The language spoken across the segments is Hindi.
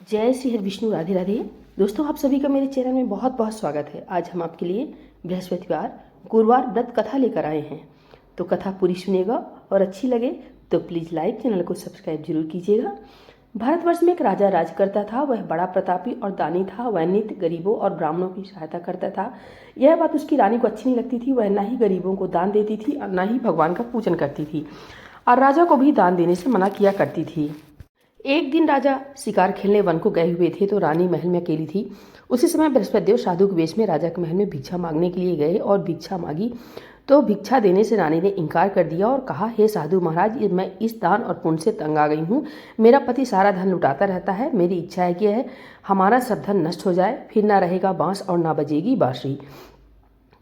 जय श्री हरि विष्णु, राधे राधे। दोस्तों, आप सभी का मेरे चैनल में बहुत बहुत स्वागत है। आज हम आपके लिए बृहस्पतिवार गुरुवार व्रत कथा लेकर आए हैं। तो कथा पूरी सुनिएगा और अच्छी लगे तो प्लीज़ लाइक, चैनल को सब्सक्राइब जरूर कीजिएगा। भारतवर्ष में एक राजा राज करता था। वह बड़ा प्रतापी और दानी था। वह नित्य गरीबों और ब्राह्मणों की सहायता करता था। यह बात उसकी रानी को अच्छी नहीं लगती थी। वह न ही गरीबों को दान देती थी और न ही भगवान का पूजन करती थी, और राजा को भी दान देने से मना किया करती थी। एक दिन राजा शिकार खेलने वन को गए हुए थे, तो रानी महल में अकेली थी। उसी समय बृहस्पति देव साधु के वेश में राजा के महल में भिक्षा मांगने के लिए गए और भिक्षा मांगी, तो भिक्षा देने से रानी ने इनकार कर दिया और कहा, हे साधु महाराज, मैं इस दान और पुण्य से तंग आ गई हूँ। मेरा पति सारा धन लुटाता रहता है। मेरी इच्छा है कि हमारा सब धन नष्ट हो जाए, फिर ना रहेगा बांस और ना बजेगी बांसुरी।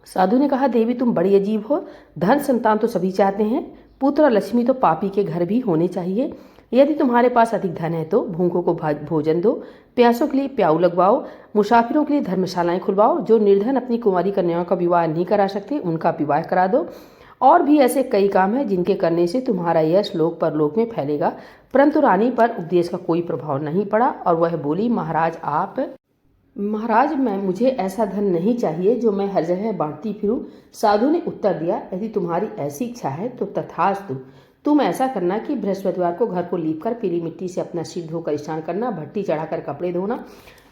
साधु ने कहा, देवी तुम बड़ी अजीब हो। धन संतान तो सभी चाहते हैं, पुत्र और लक्ष्मी तो पापी के घर भी होने चाहिए। यदि तुम्हारे पास अधिक धन है तो भूखों को भोजन दो, प्यासों के लिए प्याऊ लगवाओ, मुसाफिरों के लिए धर्मशालाएं खुलवाओ, जो निर्धन अपनी कुंवारी कन्याओं का विवाह नहीं करा सकते उनका विवाह करा दो। और भी ऐसे कई काम हैं जिनके करने से तुम्हारा यश लोक परलोक में फैलेगा। परंतु रानी पर उपदेश का कोई प्रभाव नहीं पड़ा और वह बोली, महाराज मुझे ऐसा धन नहीं चाहिए जो मैं हर जगह बांटती फिरूं। साधु ने उत्तर दिया, यदि तुम्हारी ऐसी इच्छा है तो तथास्तु। तुम ऐसा करना कि बृहस्पतिवार को घर को लीपकर पीली मिट्टी से अपना सिर धोकर स्नान करना, भट्टी चढ़ाकर कपड़े धोना।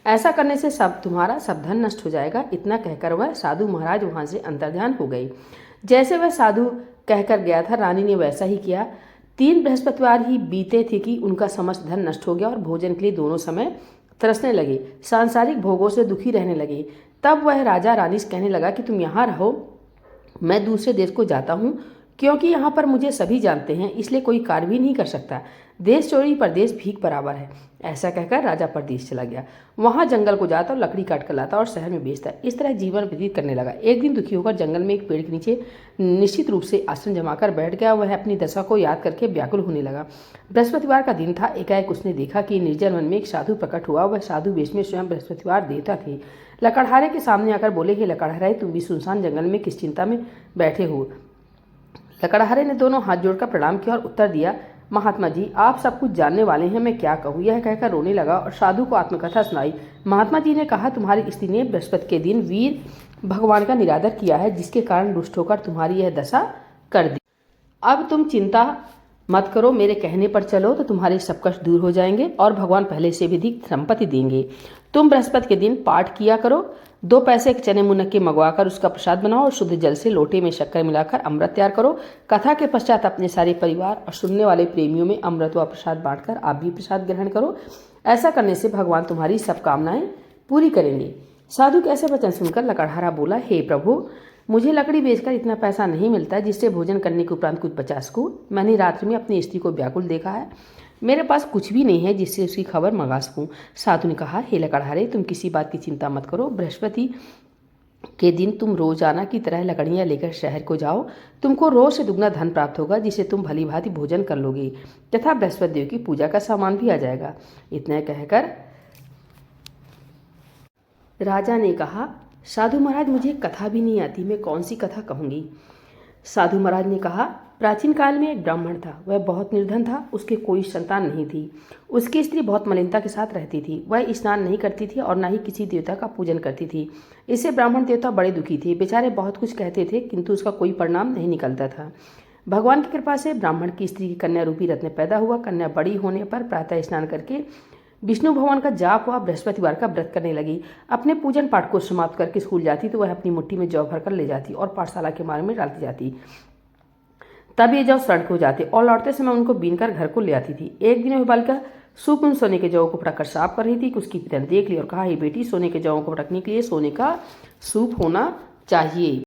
ऐसा करने से तुम्हारा सब धन नष्ट हो जाएगा। इतना कहकर वह साधु महाराज वहां से अंतर्ध्यान हो गए। जैसे वह साधु कहकर गया था, रानी ने वैसा ही किया। 3 बृहस्पतिवार ही बीते थे कि उनका समस्त धन नष्ट हो गया और भोजन के लिए दोनों समय तरसने लगे, सांसारिक भोगों से दुखी रहने लगे। तब वह राजा रानी से कहने लगा कि तुम यहाँ रहो, मैं दूसरे देश को जाता हूँ, क्योंकि यहाँ पर मुझे सभी जानते हैं, इसलिए कोई कार्य भी नहीं कर सकता। देश चोरी परदेश भीख बराबर है। ऐसा कहकर राजा परदेश चला गया। वहाँ जंगल को जाता और लकड़ी काट कर लाता और शहर में बेचता। इस तरह जीवन व्यतीत करने लगा। एक दिन दुखी होकर जंगल में एक पेड़ के नीचे निश्चित रूप से आसन जमाकर बैठ गया। वह अपनी दशा को याद करके व्याकुल होने लगा। बृहस्पतिवार का दिन था। एकाएक उसने देखा कि निर्जन वन में एक साधु प्रकट हुआ। वह साधु वेश में स्वयं बृहस्पतिवार देवता थे। लकड़हारे के सामने आकर बोले, हे लकड़हारे, तुम भी सुनसान जंगल में किस चिंता में बैठे हो? लकड़हारे ने दोनों हाथ जोड़कर प्रणाम किया और उत्तर दिया, महात्मा जी, आप सब कुछ जानने वाले हैं, मैं क्या कहूँ। यह कहकर रोने लगा और साधु को आत्मकथा सुनाई। महात्मा जी ने कहा, तुम्हारी स्त्री ने बृहस्पति के दिन वीर भगवान का निरादर किया है, जिसके कारण रुष्ट होकर तुम्हारी यह दशा कर दी। अब तुम चिंता मत करो, मेरे कहने पर चलो तो तुम्हारे सब कष्ट दूर हो जाएंगे और भगवान पहले से भी अधिक संपत्ति देंगे। तुम बृहस्पति के दिन पाठ किया करो। 2 पैसे के चने मुनक्के मंगवाकर उसका प्रसाद बनाओ और शुद्ध जल से लोटे में शक्कर मिलाकर अमृत तैयार करो। कथा के पश्चात अपने सारे परिवार और सुनने वाले प्रेमियों में अमृत व प्रसाद बांटकर आप भी प्रसाद ग्रहण करो। ऐसा करने से भगवान तुम्हारी सब कामनाएं पूरी करेंगे। साधु के ऐसे वचन सुनकर लकड़हारा बोला, हे प्रभु, मुझे लकड़ी बेचकर इतना पैसा नहीं मिलता जिससे भोजन करने के उपरांत कुछ बचा सकूं। मैंने रात्रि में अपनी स्त्री को व्याकुल देखा है। मेरे पास कुछ भी नहीं है जिससे उसकी खबर मंगा सकूं। साधु ने कहा, हे लकड़हारे, तुम किसी बात की चिंता मत करो। बृहस्पति के दिन तुम रोजाना की तरह लकड़ियां लेकर शहर को जाओ। तुमको रोज से दुगना धन प्राप्त होगा, जिससे तुम भली भांति भोजन कर लोगे तथा बृहस्पति देव की पूजा का सामान भी आ जाएगा। इतना कहकर राजा ने कहा, साधु महाराज, मुझे कथा भी नहीं आती, मैं कौन सी कथा कहूँगी। साधु महाराज ने कहा, प्राचीन काल में एक ब्राह्मण था। वह बहुत निर्धन था। उसके कोई संतान नहीं थी। उसकी स्त्री बहुत मलिनता के साथ रहती थी। वह स्नान नहीं करती थी और न ही किसी देवता का पूजन करती थी। इससे ब्राह्मण देवता बड़े दुखी थे। बेचारे बहुत कुछ कहते थे, किंतु उसका कोई परिणाम नहीं निकलता था। भगवान की कृपा से ब्राह्मण की स्त्री की कन्या रूपी रत्न पैदा हुआ। कन्या बड़ी होने पर प्रातः स्नान करके विष्णु भगवान का जाप हुआ, बृहस्पतिवार का व्रत करने लगी। अपने पूजन पाठ को समाप्त करके स्कूल जाती तो वह अपनी मुट्ठी में जौ भरकर ले जाती और पाठशाला के मार्ग में डालती जाती। तब ये जौ सड़क हो जाते और लौटते समय उनको बीनकर घर को ले आती थी। एक दिन वह बालिका सूप में सोने के जौ को फटक कर साफ कर रही थी कि उसकी पिता ने देख लिया और कहा, हे बेटी, सोने के जौ को फटकने के लिए सोने का सूप होना चाहिए।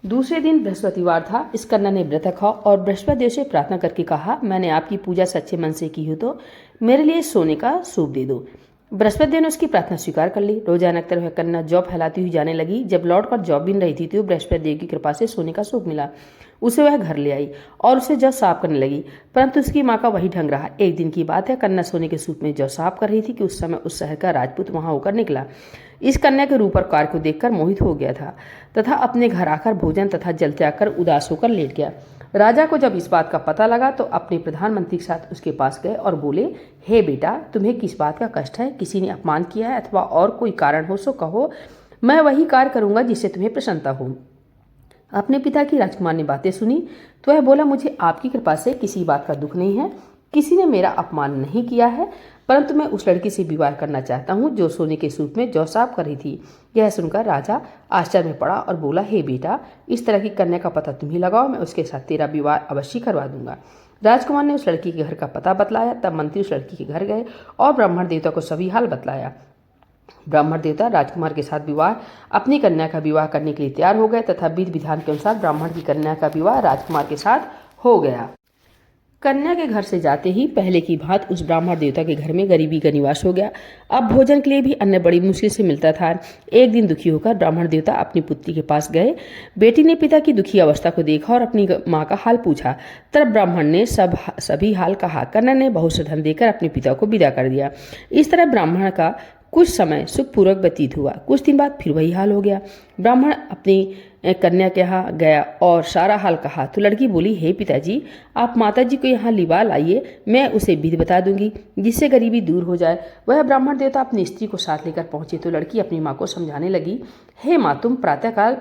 दूसरे दिन बृहस्पतिवार था। इस कन्या ने व्रत रखा और बृहस्पति देव से प्रार्थना करके कहा, मैंने आपकी पूजा सच्चे मन से की हो तो मेरे लिए सोने का सूप दे दो। बृहस्पति देव ने उसकी प्रार्थना स्वीकार कर ली। रोजाना वह कन्या जौ फैलाती हुई जाने लगी। जब लौटकर जौ बीन रही थी तो बृहस्पति देव की कृपा से सोने का सूप मिला। उसे वह घर ले आई और उसे जौ साफ करने लगी, परंतु उसकी माँ का वही ढंग रहा। एक दिन की बात है, कन्या सोने के सूप में जौ साफ कर रही थी कि उस समय उस शहर का राजपूत वहां होकर निकला। इस कन्या के रूप और कार्य को देखकर मोहित हो गया था तथा अपने घर आकर भोजन तथा जल त्याग कर उदास होकर लेट गया। राजा को जब इस बात का पता लगा तो अपने प्रधानमंत्री के साथ उसके पास गए और बोले, हे बेटा, तुम्हें किस बात का कष्ट है? किसी ने अपमान किया है अथवा और कोई कारण हो सो कहो, मैं वही कार्य करूंगा जिससे तुम्हें प्रसन्नता हो। अपने पिता की राजकुमार ने बातें सुनी तो वह बोला, मुझे आपकी कृपा से किसी बात का दुख नहीं है, किसी ने मेरा अपमान नहीं किया है, परंतु मैं उस लड़की से विवाह करना चाहता हूँ जो सोने के सूप में जौ साफ कर रही थी। यह सुनकर राजा आश्चर्य में पड़ा और बोला, हे बेटा, इस तरह की कन्या का पता तुम ही लगाओ, मैं उसके साथ तेरा विवाह अवश्य करवा दूंगा। राजकुमार ने उस लड़की के घर का पता बतलाया। तब मंत्री उस लड़की के घर गए और ब्राह्मण देवता को सभी हाल बतलाया। ब्राह्मण देवता राजकुमार के साथ विवाह अपनी कन्या का विवाह करने के लिए तैयार हो गए तथा विधि विधान के अनुसार ब्राह्मण की कन्या का विवाह राजकुमार के साथ हो गया। कन्या के घर से जाते ही पहले की भांति उस ब्राह्मण देवता के घर में गरीबी का निवास हो गया। अब भोजन के लिए भी अन्न बड़ी मुश्किल से मिलता था। एक दिन दुखी होकर ब्राह्मण देवता अपनी पुत्री के पास गए। बेटी ने पिता की दुखी अवस्था को देखा और अपनी माँ का हाल पूछा। तब ब्राह्मण ने सभी हाल कहा। कन्या ने बहुत से धन देकर अपने पिता को विदा कर दिया। इस तरह ब्राह्मण का कुछ समय सुखपूर्वक व्यतीत हुआ। कुछ दिन बाद फिर वही हाल हो गया। ब्राह्मण अपनी कन्या के यहाँ गया और सारा हाल कहा तो लड़की बोली, हे पिताजी, आप माताजी को यहाँ लिवा लाइए, मैं उसे विधि बता दूंगी जिससे गरीबी दूर हो जाए। वह ब्राह्मण देवता अपनी स्त्री को साथ लेकर पहुंचे तो लड़की अपनी माँ को समझाने लगी, हे माँ, तुम प्रातःकाल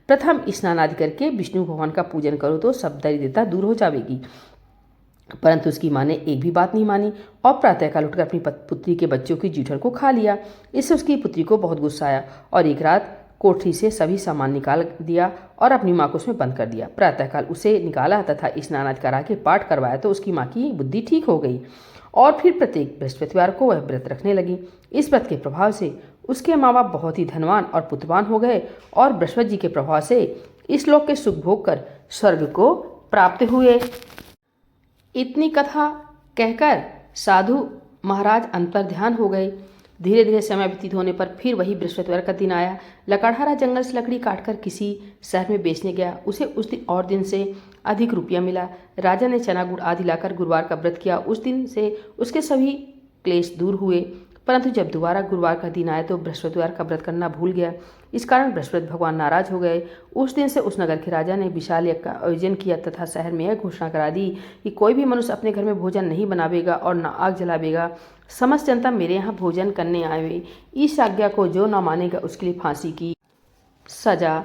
प्रथम स्नान आदि करके विष्णु भगवान का पूजन करो तो सब दरिद्रता दूर हो जाएगी। परंतु उसकी माँ ने एक भी बात नहीं मानी और प्रातःकाल उठकर अपनी पुत्री के बच्चों की जूठर को खा लिया। इससे उसकी पुत्री को बहुत गुस्सा आया और एक रात कोठरी से सभी सामान निकाल दिया और अपनी माँ को उसमें बंद कर दिया। प्रातःकाल उसे निकाला तथा स्नान आदि करा के पाठ करवाया तो उसकी माँ की बुद्धि ठीक हो गई और फिर प्रत्येक बृहस्पतिवार को वह व्रत रखने लगी। इस व्रत के प्रभाव से उसके माँ बाप बहुत ही धनवान और पुत्रवान हो गए और बृहस्पति जी के प्रभाव से इस लोक के सुख भोग कर स्वर्ग को प्राप्त हुए। इतनी कथा कहकर साधु महाराज अंतर ध्यान हो गए। धीरे धीरे समय व्यतीत होने पर फिर वही बृहस्पतिवार का दिन आया। लकड़हारा जंगल से लकड़ी काटकर किसी शहर में बेचने गया। उसे उस दिन और दिन से अधिक रुपया मिला। राजा ने चना गुड़ आदि लाकर गुरुवार का व्रत किया। उस दिन से उसके सभी क्लेश दूर हुए। परंतु जब दोबारा गुरुवार का दिन आया तो बृहस्पतिवार का व्रत करना भूल गया। इस कारण बृहस्पति भगवान नाराज हो गए। उस दिन से उस नगर के राजा ने विशाल यज्ञ का आयोजन किया तथा शहर में यह घोषणा करा दी कि कोई भी मनुष्य अपने घर में भोजन नहीं बनावेगा और न आग जलावेगा। समस्त जनता मेरे यहाँ भोजन करने आवे। इस आज्ञा को जो न मानेगा उसके लिए फांसी की सजा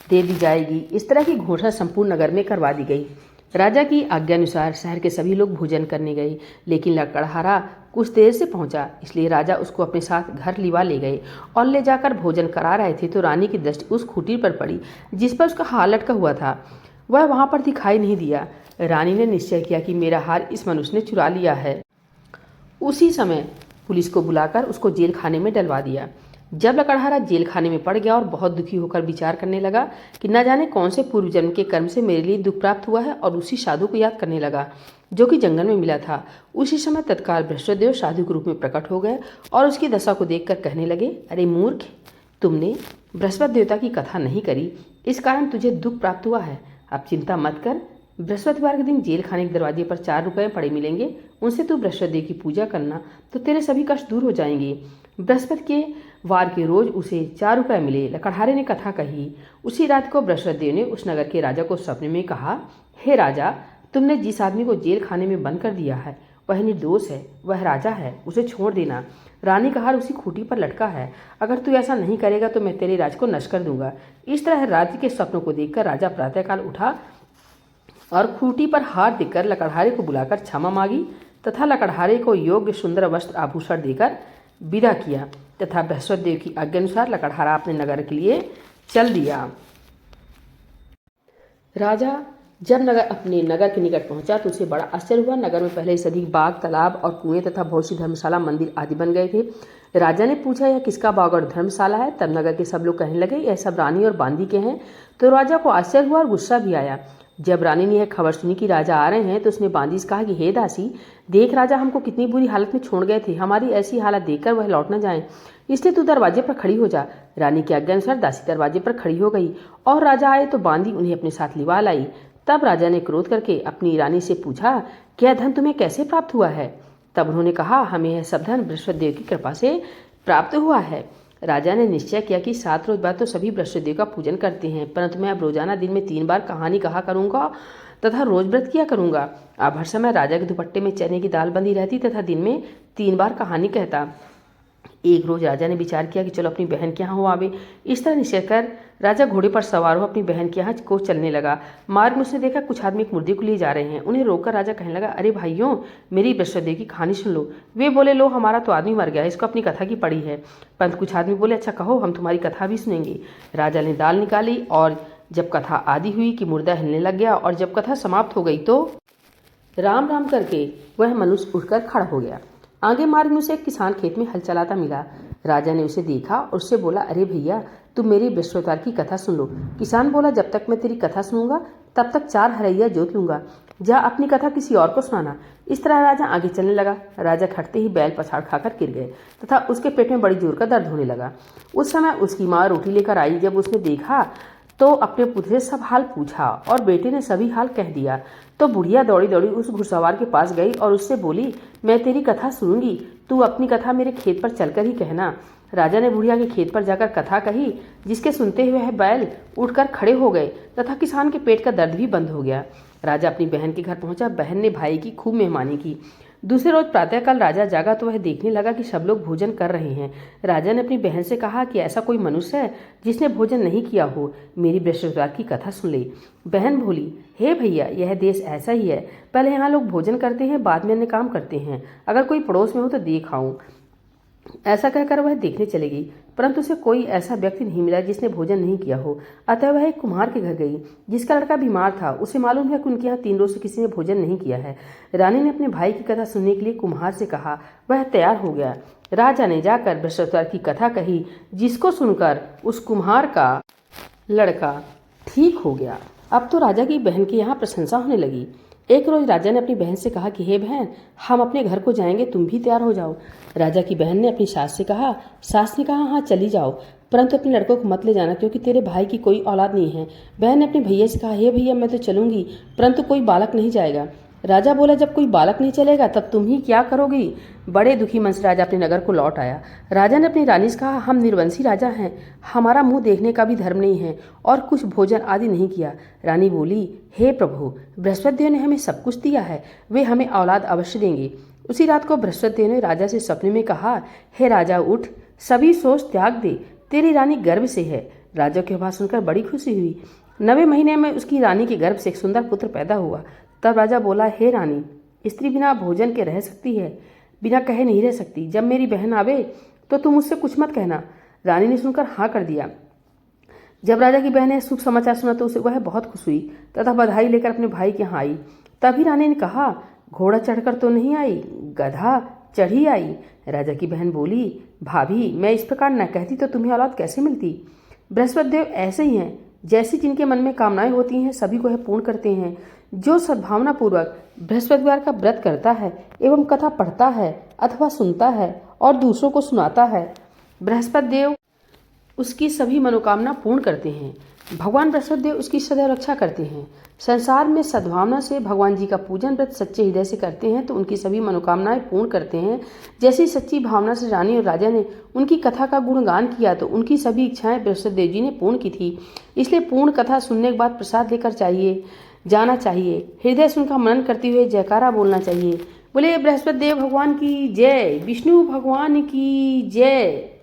दे दी जाएगी। इस तरह की घोषणा संपूर्ण नगर में करवा दी गई। राजा की आज्ञानुसार शहर के सभी लोग भोजन करने गए, लेकिन लकड़हारा कुछ देर से पहुंचा, इसलिए राजा उसको अपने साथ घर लिवा ले गए और ले जाकर भोजन करा रहे थे तो रानी की दृष्टि उस खूंटी पर पड़ी जिस पर उसका हार लटका हुआ था। वह वहां पर दिखाई नहीं दिया। रानी ने निश्चय किया कि मेरा हार इस मनुष्य ने चुरा लिया है। उसी समय पुलिस को बुलाकर उसको जेल खाने में डलवा दिया। जब लकड़हारा जेल खाने में पड़ गया और बहुत दुखी होकर विचार करने लगा कि न जाने कौन से पूर्व जन्म के कर्म से मेरे लिए दुख प्राप्त हुआ है और उसी साधु को याद करने लगा जो कि जंगल में मिला था। उसी समय तत्काल बृहस्पतिदेव साधु के रूप में प्रकट हो गए और उसकी दशा को देखकर कहने लगे, अरे मूर्ख, तुमने बृहस्पति देवता की कथा नहीं करी, इस कारण तुझे दुख प्राप्त हुआ है। अब चिंता मत कर, बृहस्पतिवार के दिन जेल खाने के दरवाजे पर 4 रुपये पड़े मिलेंगे, उनसे तू बृहस्पति देव की पूजा करना तो तेरे सभी कष्ट दूर हो जाएंगे। बृहस्पति के वार के रोज उसे 4 रुपये मिले। लकड़हारे ने कथा कही। उसी रात को बृहस्पति देव ने उस नगर के राजा को सपने में कहा, हे राजा, तुमने जिस आदमी को जेल खाने में बंद कर दिया है वह निर्दोष है, वह राजा है, उसे छोड़ देना। रानी का हार उसी खूंटी पर लटका है। अगर तू ऐसा नहीं करेगा तो मैं तेरे राज को नष्ट कर दूंगा। इस तरह राज्य के सपनों को देखकर राजा प्रातःकाल उठा और खूंटी पर हार देकर लकड़हारे को बुलाकर क्षमा मांगी तथा लकड़हारे को योग्य सुंदर वस्त्र आभूषण देकर विदा किया तथा बृहस्पति देव की आज्ञानुसार लकड़हारा अपने नगर के लिए चल दिया। राजा जब अपने नगर के निकट पहुंचा तो उसे बड़ा आश्चर्य हुआ। नगर में पहले से अधिक बाग, तालाब और कुएं तथा बहुत सी धर्मशाला, मंदिर आदि बन गए थे। राजा ने पूछा, यह किसका बाग और धर्मशाला है? तब नगर के सब लोग कहने लगे, यह सब रानी और बांदी के हैं। तो राजा को आश्चर्य हुआ और गुस्सा भी आया। जब रानी ने यह खबर सुनी कि राजा आ रहे हैं तो उसने बांदी से कहा कि हे दासी, देख राजा हमको कितनी बुरी हालत में छोड़ गए थे, हमारी ऐसी हालत देखकर वह लौट न जाए, इसलिए तू दरवाजे पर खड़ी हो जा। रानी की आज्ञा अनुसार दासी दरवाजे पर खड़ी हो गई और राजा आए तो बांदी उन्हें अपने साथ लिवा लाई। तब राजा ने क्रोध करके अपनी रानी से पूछा, क्या धन तुम्हें कैसे प्राप्त हुआ है? तब उन्होंने कहा, हमें यह सब धन बृहस्पति देव की कृपा से प्राप्त हुआ है। राजा ने निश्चय किया कि 7 रोज बाद तो सभी बृहस्पति देव का पूजन करते हैं, परंतु मैं अब रोजाना दिन में 3 बार कहानी कहा करूंगा तथा रोज व्रत किया करूंगा। अब हर समय राजा के दुपट्टे में चने की दाल बंधी रहती तथा दिन में 3 बार कहानी कहता। एक रोज राजा ने विचार किया कि चलो अपनी बहन के यहाँ हो आवे। इस तरह निश्चय कर राजा घोड़े पर सवार हो अपनी बहन के यहाँ को चलने लगा। मार्ग में उसने देखा कुछ आदमी एक मुर्दे को लिए जा रहे हैं। उन्हें रोककर राजा कहने लगा, अरे भाइयों, मेरी बृहस्पति की कहानी सुन लो। वे बोले, लो, हमारा तो आदमी मर गया, इसको अपनी कथा की पड़ी है। परंतु कुछ आदमी बोले, अच्छा कहो, हम तुम्हारी कथा भी सुनेंगे। राजा ने दाल निकाली और जब कथा आदि हुई कि मुर्दा हिलने लग गया और जब कथा समाप्त हो गई तो राम राम करके वह मनुष्य उठकर खड़ा हो गया। आगे मार्ग में उसे एक किसान खेत में हल चलाता मिला। राजा ने उसे देखा और उससे बोला, अरे भैया, तुम मेरी बृहस्पतिवार की कथा सुन लो। किसान बोला, जब तक मैं तेरी कथा सुनूंगा तब तक 4 हरैया जोत लूंगा। जा अपनी कथा किसी और को सुनाना। इस तरह राजा आगे चलने लगा। राजा खटते ही बैल पछाड़ खाकर गिर गए तथा उसके पेट में बड़ी जोर का दर्द होने लगा। उस समय उसकी माँ रोटी लेकर आई। जब उसने देखा तो अपने पुत्र से सब हाल पूछा और बेटे ने सभी हाल कह दिया। तो बुढ़िया दौड़ी दौड़ी उस घुड़सवार के पास गई और उससे बोली, मैं तेरी कथा सुनूंगी, तू अपनी कथा मेरे खेत पर चलकर ही कहना। राजा ने बुढ़िया के खेत पर जाकर कथा कही, जिसके सुनते हुए वह बैल उठकर खड़े हो गए तथा किसान के पेट का दर्द भी बंद हो गया। राजा अपनी बहन के घर पहुंचा। बहन ने भाई की खूब मेहमानी की। दूसरे रोज प्रातःकाल राजा जागा तो वह देखने लगा कि सब लोग भोजन कर रहे हैं। राजा ने अपनी बहन से कहा कि ऐसा कोई मनुष्य है जिसने भोजन नहीं किया हो, मेरी बृहस्पतिवार की कथा सुन ले। बहन बोली, हे भैया, यह देश ऐसा ही है, पहले यहाँ लोग भोजन करते हैं, बाद में अन्य काम करते हैं। अगर कोई पड़ोस में हो तो देख आऊं। ऐसा कहकर वह देखने चली गई, परंतु उसे कोई ऐसा व्यक्ति नहीं मिला जिसने भोजन नहीं किया हो। अतः वह एक कुम्हार के घर गई, जिसका लड़का बीमार था। उसे मालूम है कि उनके यहाँ 3 रोज से किसी ने भोजन नहीं किया है। रानी ने अपने भाई की कथा सुनने के लिए कुम्हार से कहा। वह तैयार हो गया। राजा ने जाकर बृहस्पतिवार की कथा कही, जिसको सुनकर उस कुम्हार का लड़का ठीक हो गया। अब तो राजा की बहन के यहाँ प्रशंसा होने लगी। एक रोज राजा ने अपनी बहन से कहा कि हे बहन, हम अपने घर को जाएंगे, तुम भी तैयार हो जाओ। राजा की बहन ने अपनी सास से कहा। सास ने कहा, हाँ चली जाओ, परंतु अपने लड़कों को मत ले जाना, क्योंकि तेरे भाई की कोई औलाद नहीं है। बहन ने अपने भैया से कहा, हे भैया, मैं तो चलूंगी, परंतु कोई बालक नहीं जाएगा। राजा बोला, जब कोई बालक नहीं चलेगा तब तुम ही क्या करोगी। बड़े दुखी मन से राजा अपने नगर को लौट आया। राजा ने अपनी रानी से कहा, हम निर्वंशी राजा हैं, हमारा मुंह देखने का भी धर्म नहीं है और कुछ भोजन आदि नहीं किया। रानी बोली, हे प्रभु, बृहस्पति देव ने हमें सब कुछ दिया है, वे हमें औलाद अवश्य देंगे। उसी रात को बृहस्पति देव ने राजा से सपने में कहा, हे राजा, उठ, सभी सोच त्याग दे, तेरी रानी गर्भ से है। राजा की बात सुनकर बड़ी खुशी हुई। 9वें महीने में उसकी रानी के गर्भ से एक सुंदर पुत्र पैदा हुआ। तब राजा बोला, हे रानी, स्त्री बिना भोजन के रह सकती है, बिना कहे नहीं रह सकती। जब मेरी बहन आवे तो तुम उससे कुछ मत कहना। रानी ने सुनकर हाँ कर दिया। जब राजा की बहन ने शुभ समाचार सुना तो उसे वह बहुत खुश हुई तथा बधाई लेकर अपने भाई के यहाँ आई। तभी रानी ने कहा, घोड़ा चढ़कर तो नहीं आई, गधा चढ़ी आई। राजा की बहन बोली, भाभी, मैं इस प्रकार न कहती तो तुम्हें औलाद कैसे मिलती। बृहस्पति देव ऐसे ही हैं, जैसी जिनके मन में कामनाएं होती हैं सभी को यह पूर्ण करते हैं। जो सद्भावना पूर्वक बृहस्पतिवार का व्रत करता है एवं कथा पढ़ता है अथवा सुनता है और दूसरों को सुनाता है, बृहस्पति देव उसकी सभी मनोकामना पूर्ण करते हैं। भगवान बृहस्पति देव उसकी सदैव रक्षा करते हैं। संसार में सद्भावना से भगवान जी का पूजन व्रत सच्चे हृदय से करते हैं तो उनकी सभी मनोकामनाएं पूर्ण करते हैं। जैसी सच्ची भावना से रानी और राजा ने उनकी कथा का गुणगान किया तो उनकी सभी इच्छाएं बृहस्पति देव जी ने पूर्ण की थी। इसलिए पूर्ण कथा सुनने के बाद प्रसाद लेकर जाना चाहिए। हृदय से उनका मनन करते हुए जयकारा बोलना चाहिए। बोले बृहस्पति देव भगवान की जय, विष्णु भगवान की जय।